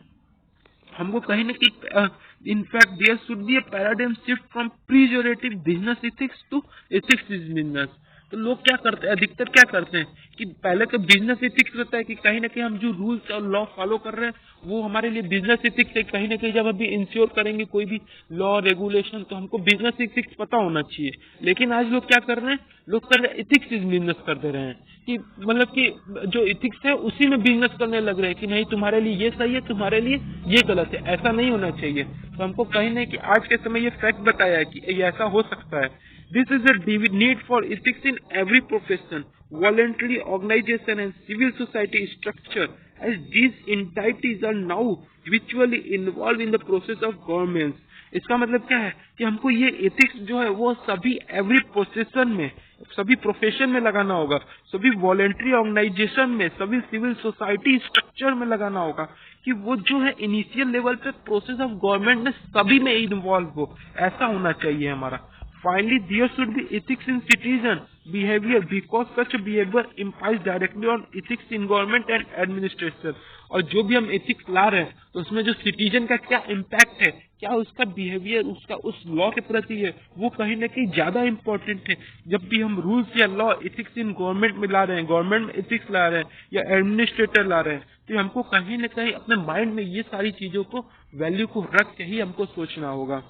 हमको कहीं ना कहीं in fact there should be a paradigm shift from prerogative business ethics to ethics is business. तो लोग क्या करते हैं, अधिकतर क्या करते हैं कि पहले तो बिजनेस एथिक्स रहता है कि कहीं ना कहीं हम जो रूल्स और लॉ फॉलो कर रहे हैं वो हमारे लिए बिजनेस एथिक्स है। कहीं ना कहीं जब अभी इंश्योर करेंगे कोई भी लॉ रेगुलेशन तो हमको बिजनेस एथिक्स पता होना चाहिए। लेकिन आज लोग क्या कर रहे हैं, लोग कर रहे हैं एथिक्स इज बिजनेस कर दे रहे हैं कि मतलब कि जो एथिक्स है उसी में बिजनेस करने लग रहे हैं कि नहीं तुम्हारे लिए ये सही है, तुम्हारे लिए ये गलत है। ऐसा नहीं होना चाहिए। तो हमको कहीं नहीं कि आज के समय ये फैक्ट बताया है कि ये ऐसा हो सकता है। This is a need for ethics in every profession, voluntary organization and civil society structure, as these entities are now virtually involved in the process of governance। इसका मतलब क्या है कि हमको ये एथिक्स जो है वो सभी एवरी प्रोफेशन में, सभी प्रोफेशन में लगाना होगा, सभी वॉलेंट्री ऑर्गेनाइजेशन में, सभी सिविल सोसाइटी स्ट्रक्चर में लगाना होगा कि वो जो है इनिशियल लेवल पे प्रोसेस ऑफ गवर्नमेंट में सभी में इन्वॉल्व हो। ऐसा होना चाहिए हमारा। Finally, there should be ethics in citizen behavior because such behavior implies directly on ethics in government and administration। और जो भी हम एथिक्स ला रहे हैं तो उसमें जो सिटीजन का क्या इम्पैक्ट है, क्या उसका बिहेवियर उसका उस लॉ के प्रति है, वो कहीं ना कहीं ज्यादा इम्पोर्टेंट है। जब भी हम रूल्स या लॉ एथिक्स इन गवर्नमेंट में ला रहे हैं, गवर्नमेंट में एथिक्स ला रहे हैं या एडमिनिस्ट्रेटर ला रहे हैं, तो हमको कहीं ना कहीं अपने माइंड में ये सारी चीजों को वैल्यू को रख के ही हमको सोचना होगा।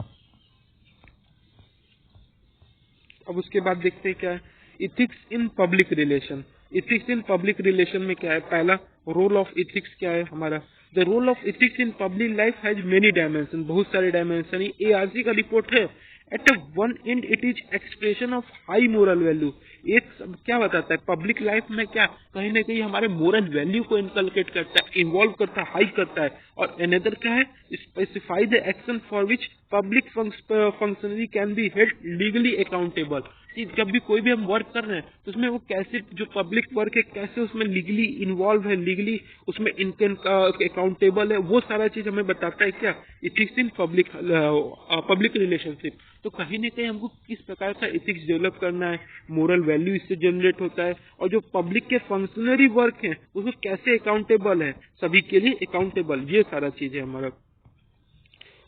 अब उसके बाद देखते हैं क्या है ethics in public relation. Ethics in public relation में क्या है, पहला रोल ऑफ इथिक्स क्या है हमारा। The role of ethics in public life has many dimension, बहुत सारे डायमेंशन। ये ARC का रिपोर्ट है। At one end it is expression of high moral value. एक क्या बताता है पब्लिक लाइफ में क्या कहीं ना कहीं हमारे मोरल वैल्यू को इनकलकेट करता है, इन्वॉल्व करता है, हाई करता है। और अनदर क्या है specify the action for which public functionary can be held legally accountable. कि जब भी कोई भी हम वर्क कर रहे हैं तो उसमें वो कैसे जो पब्लिक वर्क है कैसे उसमें लीगली इन्वॉल्व है, लीगली उसमें अकाउंटेबल है, वो सारा चीज हमें बताता है क्या इथिक्स इन पब्लिक रिलेशनशिप। तो कहीं ना कहीं हमको किस प्रकार का इथिक्स डेवलप करना है, मोरल वैल्यू इससे जनरेट होता है, और जो पब्लिक के फंक्शनरी वर्क है उसको कैसे अकाउंटेबल है, सभी के लिए अकाउंटेबल, ये सारा चीज है हमारा।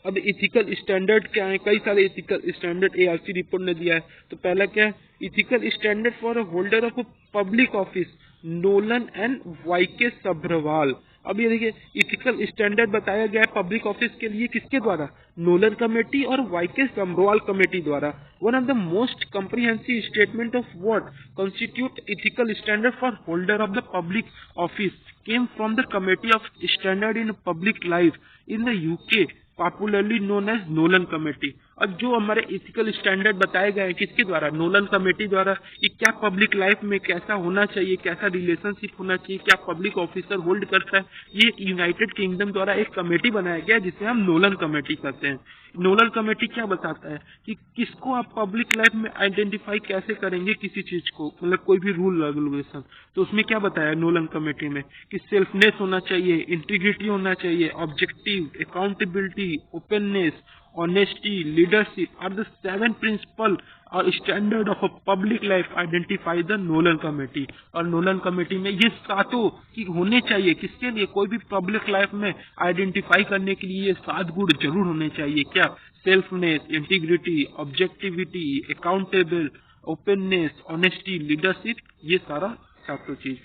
अब इथिकल स्टैंडर्ड क्या है, कई सारे इथिकल स्टैंडर्ड ARC रिपोर्ट ने दिया है। तो पहला क्या है ethical standard for a holder of public office, Nolan and Y K Sabharwal. अब ये देखिए इथिकल स्टैंडर्ड बताया गया है पब्लिक ऑफिस के लिए किसके द्वारा, नोलन कमेटी और वाईके सब्रवाल कमेटी द्वारा। One of the most comprehensive statement of what constitute ethical standard for holder of the public office came from the Committee of Standard in Public Life in the UK, popularly known as Nolan committee. और जो हमारे ethical standard बताए गए हैं किसके द्वारा, Nolan committee द्वारा, कि क्या पब्लिक लाइफ में कैसा होना चाहिए, कैसा रिलेशनशिप होना चाहिए, क्या पब्लिक ऑफिसर होल्ड करता है। ये यूनाइटेड किंगडम द्वारा एक कमेटी बनाया गया जिसे हम नोलन कमेटी कहते हैं। नोलन कमेटी क्या बताता है कि किसको आप पब्लिक लाइफ में आइडेंटिफाई कैसे करेंगे किसी चीज को, मतलब कोई भी रूल रेगुलेशन। तो उसमें क्या बताया नोलन कमेटी में कि सेल्फनेस होना चाहिए, इंटीग्रिटी होना चाहिए, objective, accountability, openness, honesty, leadership are the 7 principle और standard of a public life identify the Nolan committee. और नोलन कमेटी में ये सातों की होने चाहिए किसके लिए, कोई भी पब्लिक लाइफ में आइडेंटिफाई करने के लिए ये 7 गुण जरूर होने चाहिए। क्या, selfness, integrity, objectivity, accountable, openness, honesty, leadership, ये सारा सातों चीज।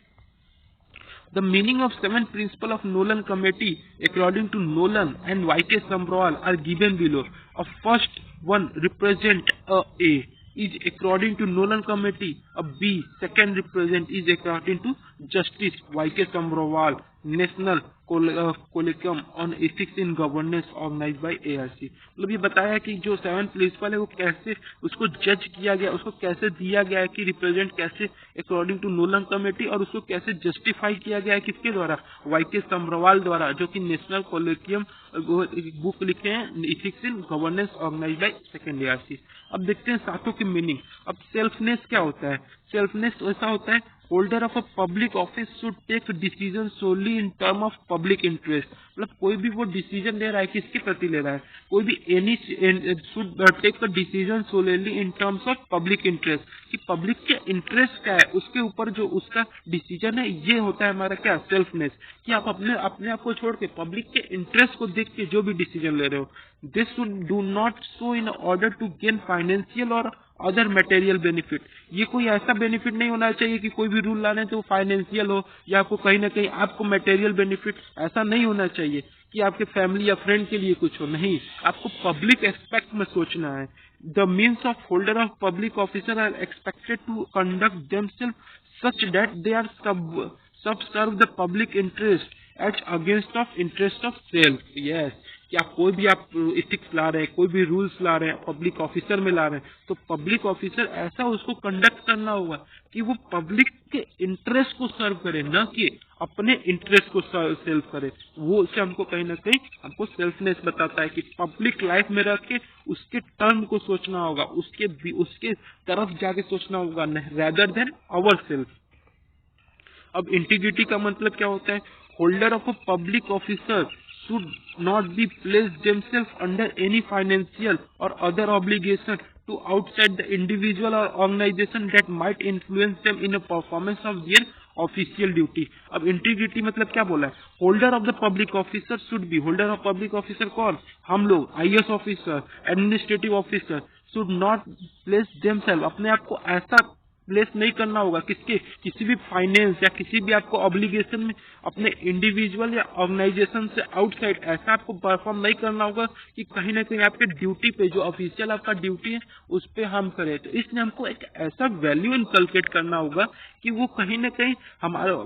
The meaning of 7 principles of Nolan Committee according to Nolan and Y.K. Sabharwal are given below. A first one represent A is according to Nolan Committee. A B second represent is according to Justice Y.K. Sabharwal. National colloquium on ethics in governance organise by ARC। मतलब ये बताया कि जो 7 principal है वो कैसे उसको जज किया गया, उसको कैसे दिया गया है कि रिप्रेजेंट कैसे अकॉर्डिंग टू नोलन कमेटी, और उसको कैसे जस्टिफाई किया गया है किसके द्वारा, YK सम्रवाल द्वारा, जो कि नेशनल कोलिकम बुक लिखे हैं ethics in governance organise by second ARC। अब देखते हैं सातों की मीनिंग। अब सेल्फनेस क्या होता है? सेल्फनेस ऐसा होता है, holder of a public office should take decision solely in term of public interest. मतलब कोई भी वो डिसीजन ले रहा है, किसके प्रति ले रहा है, कोई भी any should take a decision solely in terms of public interest, कि पब्लिक के इंटरेस्ट क्या है उसके ऊपर जो उसका डिसीजन है, ये होता है हमारा क्या, सेल्फनेस। कि आप अपने आप को छोड़ के पब्लिक के इंटरेस्ट को देख के जो भी डिसीजन ले रहे हो। This should do not so in order to gain financial और अदर मटेरियल बेनिफिट। ये कोई ऐसा बेनिफिट नहीं होना चाहिए कि कोई भी रूल लाने तो फाइनेंशियल हो या आपको कहीं ना कहीं आपको मटेरियल बेनिफिट, ऐसा नहीं होना चाहिए कि आपके फैमिली या फ्रेंड के लिए कुछ हो। नहीं, आपको पब्लिक एस्पेक्ट में सोचना है। The means of holder of public officer are expected to conduct themselves such that they are subserve the public interest at against of interest of self. Yes, कि आप कोई भी आप इथिक्स ला रहे हैं, कोई भी रूल्स ला रहे हैं, पब्लिक ऑफिसर में ला रहे हैं, तो पब्लिक ऑफिसर ऐसा उसको कंडक्ट करना होगा कि वो पब्लिक के इंटरेस्ट को सर्व करे, न कि अपने इंटरेस्ट को सर्व करे। वो उससे हमको कहीं ना कहीं हमको सेल्फनेस बताता है कि पब्लिक लाइफ में रह के उसके टर्म को सोचना होगा, उसके तरफ जाके सोचना होगा, रेदर देन अवर सेल्फ। अब इंटीग्रिटी का मतलब क्या होता है? Holder of a public officer should not be placed themselves under any financial or other obligation to outside the individual or organization that might influence them in a performance of their official duty. अब integrity मतलब क्या बोला है? Holder of the public officer should be, holder of public officer कौन? हम लोग, IAS officer, administrative officer, should not place themselves, अपने आप को ऐसा प्लेस नहीं करना होगा किसके, किसी भी फाइनेंस या किसी भी आपको ऑब्लिगेशन में अपने इंडिविजुअल या ऑर्गेनाइजेशन से आउटसाइड ऐसा आपको परफॉर्म नहीं करना होगा कि कहीं ना कहीं आपके ड्यूटी पे, जो ऑफिशियल आपका ड्यूटी है उस पे हम करें। तो इसलिए हमको एक ऐसा वैल्यू इनकलकेट करना होगा कि वो कहीं ना कहीं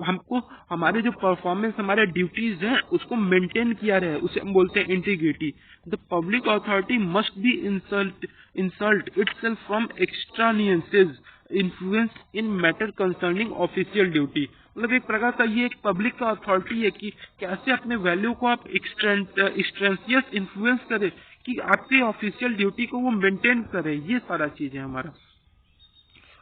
हमको हमारे जो परफॉर्मेंस, हमारे ड्यूटीज हैं उसको मेंटेन किया रहे, उसे हम बोलते हैं integrity. The public authority must be insulate itself from extraneous influence in matter concerning official duty. मतलब एक प्रकार का ये एक पब्लिक का अथॉरिटी है कि कैसे अपने वैल्यू को आप एक्सट्रेंसियस इन्फ्लुएंस करें कि आपकी ऑफिशियल ड्यूटी को वो मेंटेन करे। ये सारा चीज है हमारा।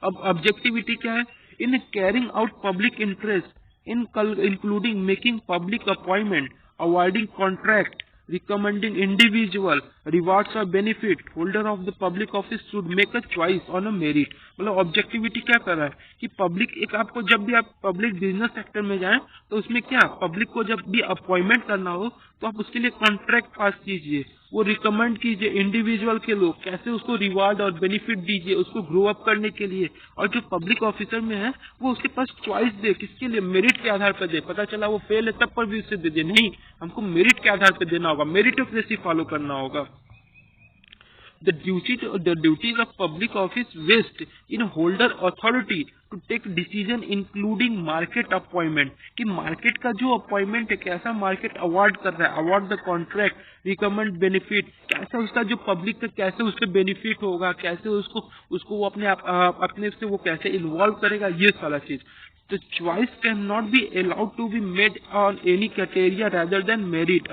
अब ऑब्जेक्टिविटी क्या है? In carrying out public interest including making public appointment, avoiding contract, recommending individual rewards or benefit, holder of the public office should make a choice on a merit। मतलब ऑब्जेक्टिविटी क्या कर रहा है कि पब्लिक, एक आपको जब भी आप पब्लिक बिजनेस सेक्टर में जाएं तो उसमें क्या, पब्लिक को जब भी अपॉइंटमेंट करना हो तो आप उसके लिए कॉन्ट्रैक्ट पास कीजिए, वो रिकमेंड कीजिए इंडिविजुअल के लोग, कैसे उसको रिवार्ड और बेनिफिट दीजिए उसको ग्रो अप करने के लिए। और जो पब्लिक ऑफिसर में है वो उसके पास चॉइस दे, किसके लिए, मेरिट के आधार पर दे। पता चला वो फेल है तब पर भी उसे दे दे, नहीं, हमको मेरिट के आधार पर देना होगा, मेरिटोक्रेसी फॉलो करना होगा। The duties of public office vest in holder authority to take decision including market appointment, कि मार्केट का जो अपॉइंटमेंट है कैसा मार्केट अवार्ड कर रहा है, award the contract, recommend benefit, कैसा उसका जो पब्लिक का कैसे उससे बेनिफिट होगा, कैसे उसको वो अपने से वो कैसे इन्वॉल्व करेगा, ये सारा चीज। The choice cannot be allowed to be made on any criteria rather than merit।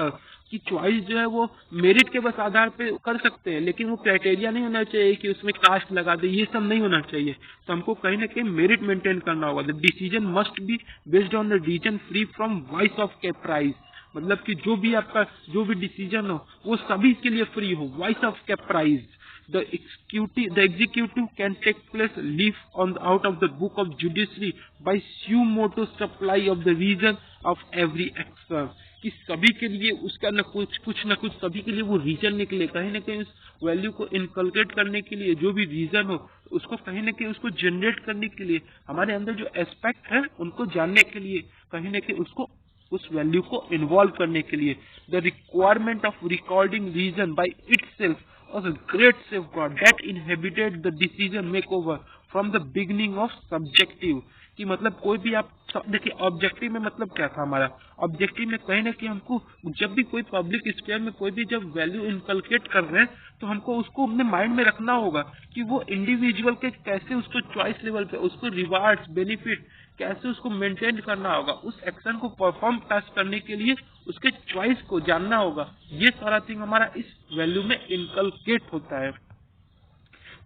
कि चॉइस जो है वो मेरिट के बस आधार पे कर सकते हैं, लेकिन वो क्राइटेरिया नहीं होना चाहिए कि उसमें कास्ट लगा दे, ये सब नहीं होना चाहिए। तो हमको कहीं ना कहीं मेरिट मेंटेन करना होगा। The decision must be based on the reason free from voice of caprice. मतलब कि जो भी आपका जो भी डिसीजन हो वो सभी के लिए फ्री हो, voice of कैप्राइज। The executive can take place leave out of the book of judiciary by suo motu supply of the reason of every action। कि सभी के लिए उसका न कुछ सभी के लिए वो रीजन निकले, कहीं ना कहीं उस वैल्यू को इनकलकेट करने के लिए जो भी रीजन हो उसको कहीं ना कहीं उसको जनरेट करने के लिए, हमारे अंदर जो एस्पेक्ट है उनको जानने के लिए, कहीं ना कहीं उसको उस वैल्यू को इन्वॉल्व करने के लिए। The requirement of recording reason by itself was a great safeguard that inhibited the decision makeover from the beginning of subjective। कि मतलब कोई भी आप सब देखिए, ऑब्जेक्टिव में मतलब क्या था हमारा, ऑब्जेक्टिव में कहीं ना कहीं हमको जब भी कोई पब्लिक स्फीयर में कोई भी जब वैल्यू इनकलकेट कर रहे हैं तो हमको उसको अपने माइंड में रखना होगा कि वो इंडिविजुअल के कैसे उसको चॉइस लेवल पे उसको रिवार्ड्स बेनिफिट कैसे उसको मेंटेन करना होगा, उस एक्शन को परफॉर्म टास्क करने के लिए उसके चॉइस को जानना होगा। ये सारा थिंग हमारा इस वैल्यू में इनकलकेट होता है।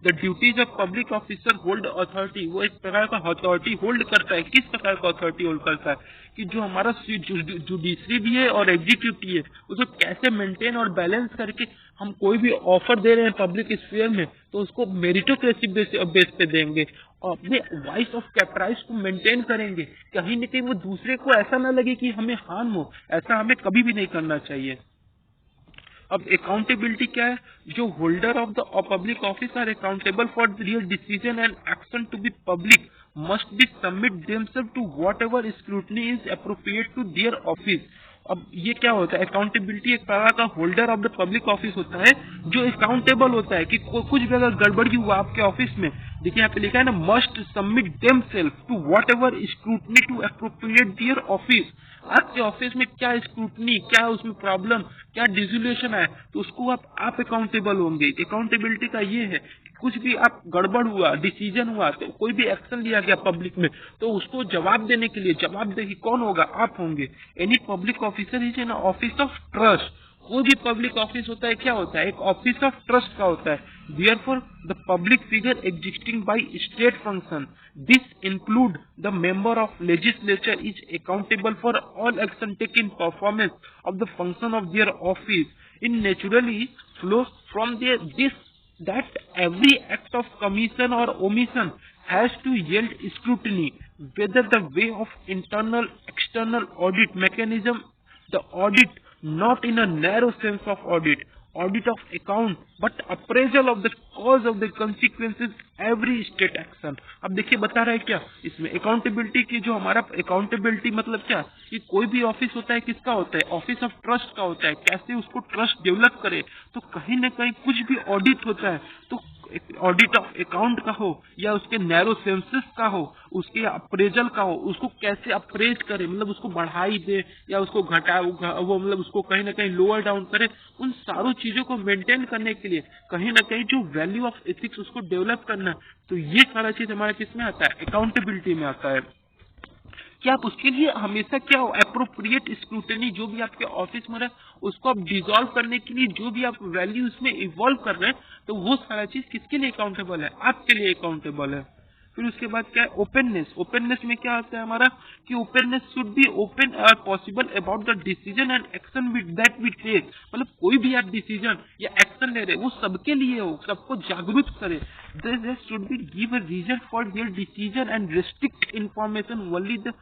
The duties of public officer hold authority, वो एक प्रकार का अथॉरिटी होल्ड करता है। किस प्रकार का अथॉरिटी होल्ड करता है कि जो हमारा जुडिशरी भी है और एग्जीक्यूटिव है उसको कैसे मेंटेन और बैलेंस करके हम कोई भी ऑफर दे रहे हैं पब्लिक स्फीयर में तो उसको मेरिटोक्रेसी बेस पे देंगे और अपने वॉइस ऑफ कैप्राइज को मेंटेन करेंगे। कहीं न कहीं वो दूसरे को ऐसा ना लगे कि हमें हार्म हो, ऐसा हमें कभी भी नहीं करना चाहिए। अब अकाउंटेबिलिटी क्या है, जो holder of the public office are accountable for real decision and action to be public must be submit themselves to whatever scrutiny is appropriate to their office. अब ये क्या होता है, अकाउंटेबिलिटी एक प्रकार का holder of the public office होता है जो अकाउंटेबल होता है कि कुछ भी अगर गड़बड़ी हुआ आपके ऑफिस में, देखिए यहाँ पे लिखा है ना, must submit themselves to whatever scrutiny to appropriate their office. आपके ऑफिस में क्या स्क्रूटनी, क्या उसमें प्रॉब्लम, क्या डिसोल्यूशन है तो उसको आप अकाउंटेबल होंगे। अकाउंटेबिलिटी का ये है कि कुछ भी आप गड़बड़ हुआ, डिसीजन हुआ, तो कोई भी एक्शन लिया गया पब्लिक में तो उसको जवाब देने के लिए जवाबदेही कौन होगा, आप होंगे। Any public officer is an office of trust. कोई भी पब्लिक ऑफिस होता है क्या होता है, एक ऑफिस ऑफ ट्रस्ट का होता है। Therefore, the public figure existing by state function, this include the member of legislature is accountable for all action taken performance of the function of their office. It naturally flows from this that every act of commission or omission has to yield scrutiny, whether the way of internal, external audit mechanism, the audit not in a narrow sense of audit of account but appraisal of the cause of the consequences every state action। अब देखिए बता रहा है क्या इसमें accountability की, जो हमारा अकाउंटेबिलिटी मतलब क्या कि कोई भी ऑफिस होता है किसका होता है, ऑफिस ऑफ ट्रस्ट का होता है। कैसे उसको ट्रस्ट डेवलप करे तो कहीं ना कहीं कुछ भी ऑडिट होता है तो ऑडिट ऑफ अकाउंट का हो या उसके नैरो सेंसेस का हो, उसके अप्रेजल का हो, उसको कैसे अप्रेज करे, मतलब उसको बढ़ाई दे या उसको घटा वो मतलब उसको कहीं ना कहीं लोअर डाउन करे। उन सारों चीजों को मेंटेन करने के लिए कहीं ना कहीं जो वैल्यू ऑफ एथिक्स उसको डेवलप करना, तो ये सारा चीज हमारा किसमें आता है, अकाउंटेबिलिटी में आता है। कि आप उसके लिए हमेशा क्या हो, एप्रोप्रिएट स्क्रूटनी, जो भी आपके ऑफिस में रहे उसको आप डिसॉल्व करने के लिए जो भी आप वैल्यू उसमें इवॉल्व कर रहे हैं तो वो सारा चीज किसके लिए अकाउंटेबल है, आपके लिए अकाउंटेबल है। फिर उसके बाद क्या है, ओपननेस। ओपननेस में क्या आता है हमारा कि ओपननेस शुड बी ओपन और possible about the decision and action with that we take. मतलब कोई भी आप डिसीजन या एक्शन ले रहे वो सबके लिए हो, सबको जागरूक करे। There should be give a reason for their decision and restrict information only the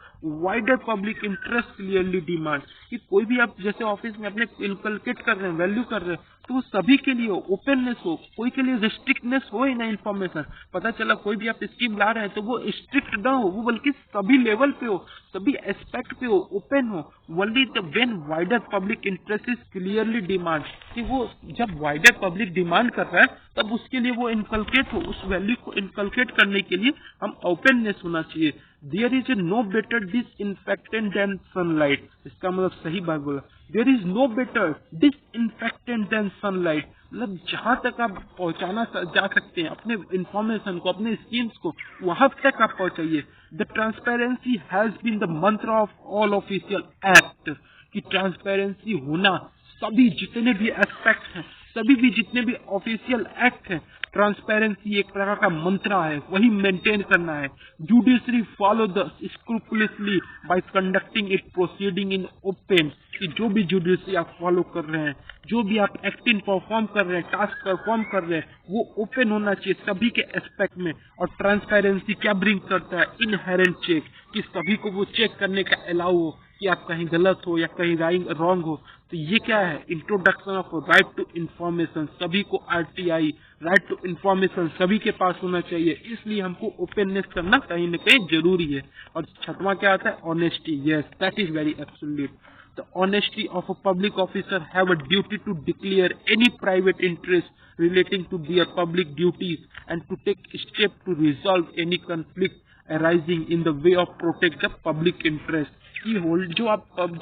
wider public interest clearly demands। कि कोई भी आप जैसे ऑफिस में अपने इनकलकेट कर रहे हैं, वैल्यू कर रहे हैं तो वो सभी के लिए हो, ओपननेस हो, कोई के लिए रिस्ट्रिक्टनेस हो ही ना। इन्फॉर्मेशन पता चला कोई भी आप स्कीम ला रहे हैं तो वो स्ट्रिक्ट ना हो, वो बल्कि सभी लेवल पे हो, सभी एस्पेक्ट पे हो, ओपन हो। Only the when wider public interest is clearly demand, कि वो जब वाइडर पब्लिक डिमांड कर रहा है तब उसके लिए वो इनकलकेट हो, उस वैल्यू को इनकलकेट करने के लिए हम ओपननेस होना चाहिए। There is no better disinfectant than sunlight. इसका मतलब सही बात बोला, there is no better disinfectant than sunlight. मतलब जहां तक आप पहुंचाना जा सकते हैं अपने इंफॉर्मेशन को, अपने स्कीम्स को, वहां तक आप पहुंचाइए। The transparency has been the mantra of all official act. कि ट्रांसपेरेंसी होना सभी जितने भी एस्पेक्ट हैं, सभी भी जितने भी ऑफिशियल एक्ट हैं, ट्रांसपेरेंसी एक प्रकार का मंत्र है, वही मेंटेन करना है। Judiciary follow the scrupulously by conducting it proceeding in open. कि जो भी जुडिशरी आप फॉलो कर रहे हैं, जो भी आप एक्टिंग परफॉर्म कर रहे हैं, टास्क परफॉर्म कर रहे हैं, वो ओपन होना चाहिए सभी के एस्पेक्ट में। और ट्रांसपेरेंसी क्या ब्रिंग करता है, इनहेरेंट चेक, कि सभी को वो चेक करने का अलाउ हो कि आप कहीं गलत हो या कहीं रॉन्ग हो। तो ये क्या है, introduction of right to information. सभी को आरटीआई, राइट टू इंफॉर्मेशन सभी के पास होना चाहिए, इसलिए हमको ओपननेस करना कहीं न कहीं जरूरी है। और छठवां क्या आता है, honesty. Yes, that is very absolute. The honesty of a public officer have a duty to declare any private interest relating to their public duties and to take steps to resolve any conflict arising in the way of protect the public interest। कि hold जो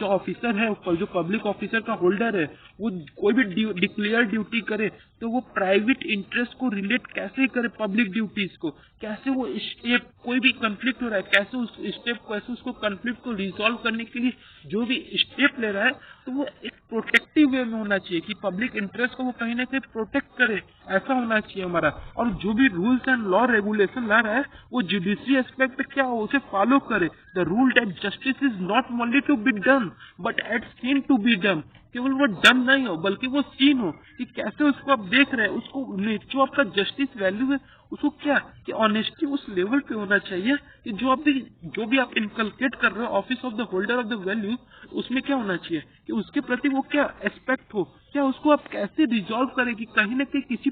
officer है ऊपर, जो public officer का holder है, वो कोई भी डिक्लेयर ड्यूटी करे तो वो प्राइवेट इंटरेस्ट को रिलेट कैसे करे पब्लिक ड्यूटीज को, कैसे वो स्टेप कोई भी कंफ्लिक्ट हो रहा है, कैसे उस स्टेप को, कैसे उसको कंफ्लिक्ट को रिजॉल्व करने के लिए जो भी स्टेप ले रहा है तो वो एक प्रोटेक्टिव वे में होना चाहिए कि पब्लिक इंटरेस्ट को वो कहीं ना कहीं प्रोटेक्ट करे, ऐसा होना चाहिए हमारा। और जो भी रूल्स एंड लॉ रेगुलेशन ला रहा है वो जुडिशरी एस्पेक्ट पे क्या हो, उसे फॉलो करे। The rule that justice is not only to be done but at seen to be done, केवल वो डन नहीं हो बल्कि वो सीन हो कि कैसे उसको आप देख रहे हैं, उसको जो आपका जस्टिस वैल्यू है उसको क्या कि ऑनेस्टी उस लेवल पे होना चाहिए कि जो भी आप इनकलकेट कर रहे हो office of the holder of the value, उसमें क्या होना चाहिए कि उसके प्रति वो क्या एस्पेक्ट हो, क्या उसको आप कैसे रिजॉल्व करें कि कहीं ना कहीं किसी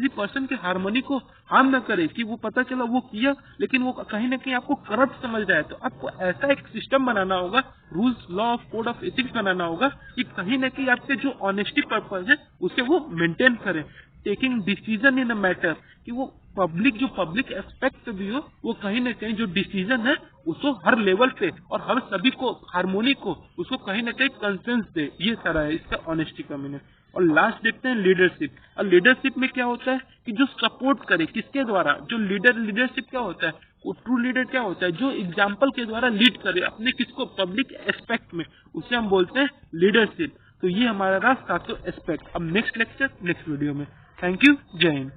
पर्सन के हार्मनी को हार्म न करे, कि वो पता चला वो किया लेकिन वो कहीं ना कहीं आपको करप्ट समझ रहा है। तो आपको ऐसा एक सिस्टम बनाना होगा, rules law of code of ethics बनाना होगा कि कहीं ना कहीं आपके जो ऑनेस्टी पर्पज है उसे वो मेंटेन करें। Taking decision in a matter कि वो पब्लिक एस्पेक्ट भी हो, वो कहीं ना कहीं जो डिसीजन है उसको हर लेवल पे और हर सभी को हार्मोनी को उसको कहीं ना कहीं कंसेंस दे। ये सारा है इसका ऑनेस्टी का मीनिंग। और लास्ट देखते हैं लीडरशिप। और लीडरशिप में क्या होता है कि जो सपोर्ट करे, किसके द्वारा, जो लीडरशिप क्या होता है, वो ट्रू लीडर क्या होता है, जो एग्जाम्पल के द्वारा लीड करे अपने किसको, पब्लिक एस्पेक्ट में, उसे हम बोलते हैं लीडरशिप। तो ये हमारा रहा 700 एस्पेक्ट। अब नेक्स्ट लेक्चर नेक्स्ट वीडियो में। थैंक यू, जय हिंद।